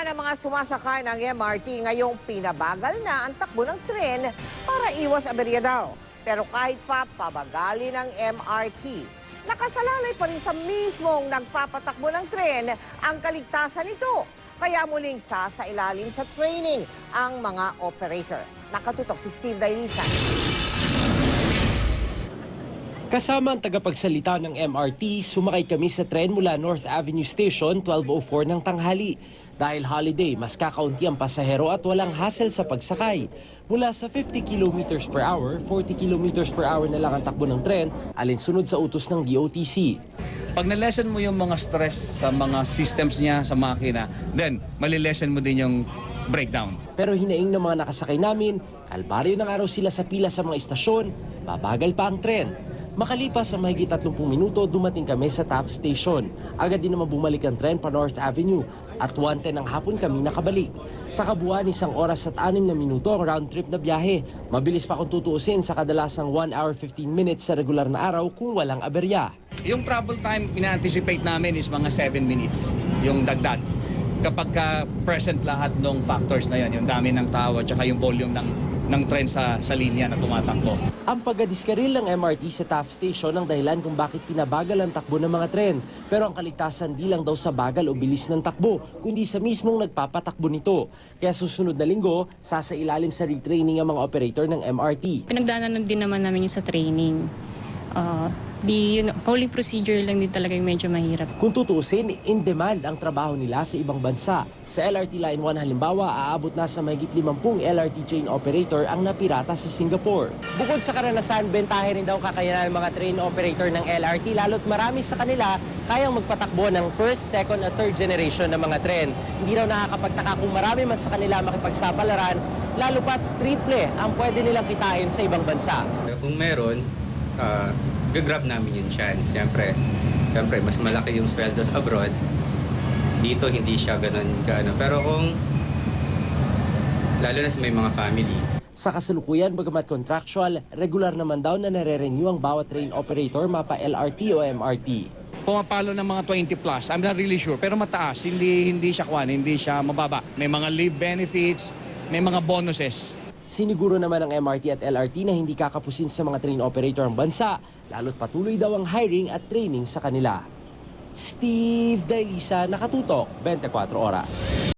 naman ang mga sumasakay ng MRT ngayong pinabagal na ang takbo ng tren para iwas aberya daw. Pero kahit pa pabagali ng MRT, nakasalalay pa rin sa mismong nagpapatakbo ng tren ang kaligtasan nito. Kaya muling sasailalim sa training ang mga operator. Nakatutok si Steve Dailisan. Kasama ang tagapagsalita ng MRT, sumakay kami sa tren mula North Avenue Station 12:04 ng tanghali. Dahil holiday, mas kakaunti ang pasahero at walang hassle sa pagsakay. Mula sa 50 km per hour, 40 km per hour na lang ang takbo ng tren, alinsunod sa utos ng DOTC. Pag nalesen mo yung mga stress sa mga systems niya sa makina, then malilesen mo din yung breakdown. Pero hinaing ng mga nakasakay namin, kalbaryo ng araw sila sa pila sa mga istasyon, babagal pa ang tren. Makalipas sa mahigit 30 minuto, dumating kami sa Taft Station. Agad din naman bumalik ang tren pa North Avenue at 1:10 ng hapon kami nakabalik. Sa kabuuan, 1 oras at 6 na minuto ang round trip na biyahe. Mabilis pa kung tutuusin sa kadalasang 1 hour 15 minutes sa regular na araw kung walang aberya. Yung travel time, ina-anticipate namin is mga 7 minutes, yung dagdag. Kapag present lahat ng factors na yan, yung dami ng tao at saka yung volume ng tren sa linya na tumatakbo. Ang pagdiskaril ng MRT sa Taft Station ang dahilan kung bakit pinabagal ang takbo ng mga tren. Pero ang kaligtasan di lang daw sa bagal o bilis ng takbo, kundi sa mismong nagpapatakbo nito. Kaya susunod na linggo, sasailalim sa retraining ang mga operator ng MRT. Pinagdaanan din naman namin yung sa training. Calling procedure lang din talaga yung medyo mahirap. Kung tutuusin, in demand ang trabaho nila sa ibang bansa. Sa LRT Line 1 halimbawa, aabot na sa mahigit 50 LRT train operator ang napirata sa Singapore. Bukod sa karanasan, bentahe rin daw kakayanan ng mga train operator ng LRT, lalo't marami sa kanila kayang magpatakbo ng first, second at third generation ng mga tren. Hindi raw nakakapagtaka kung marami man sa kanila makipagsapalaran, lalo pat triple ang pwede nilang kitain sa ibang bansa. Kung meron, gagrab namin yung chance. Siyempre, mas malaki yung sweldo abroad. Dito, hindi siya ganun kaano. Pero kung, lalo na sa may mga family. Sa kasalukuyan, bagamat contractual, regular naman daw na nare-renew ang bawat train operator mapa LRT o MRT. Pumapalo ng mga 20 plus, I'm not really sure, pero mataas, hindi siya mababa. May mga leave benefits, may mga bonuses. Siniguro naman ng MRT at LRT na hindi kakapusin sa mga train operator ang bansa, lalo't patuloy daw ang hiring at training sa kanila. Steve Dailisa, Nakatutok, 24 Oras.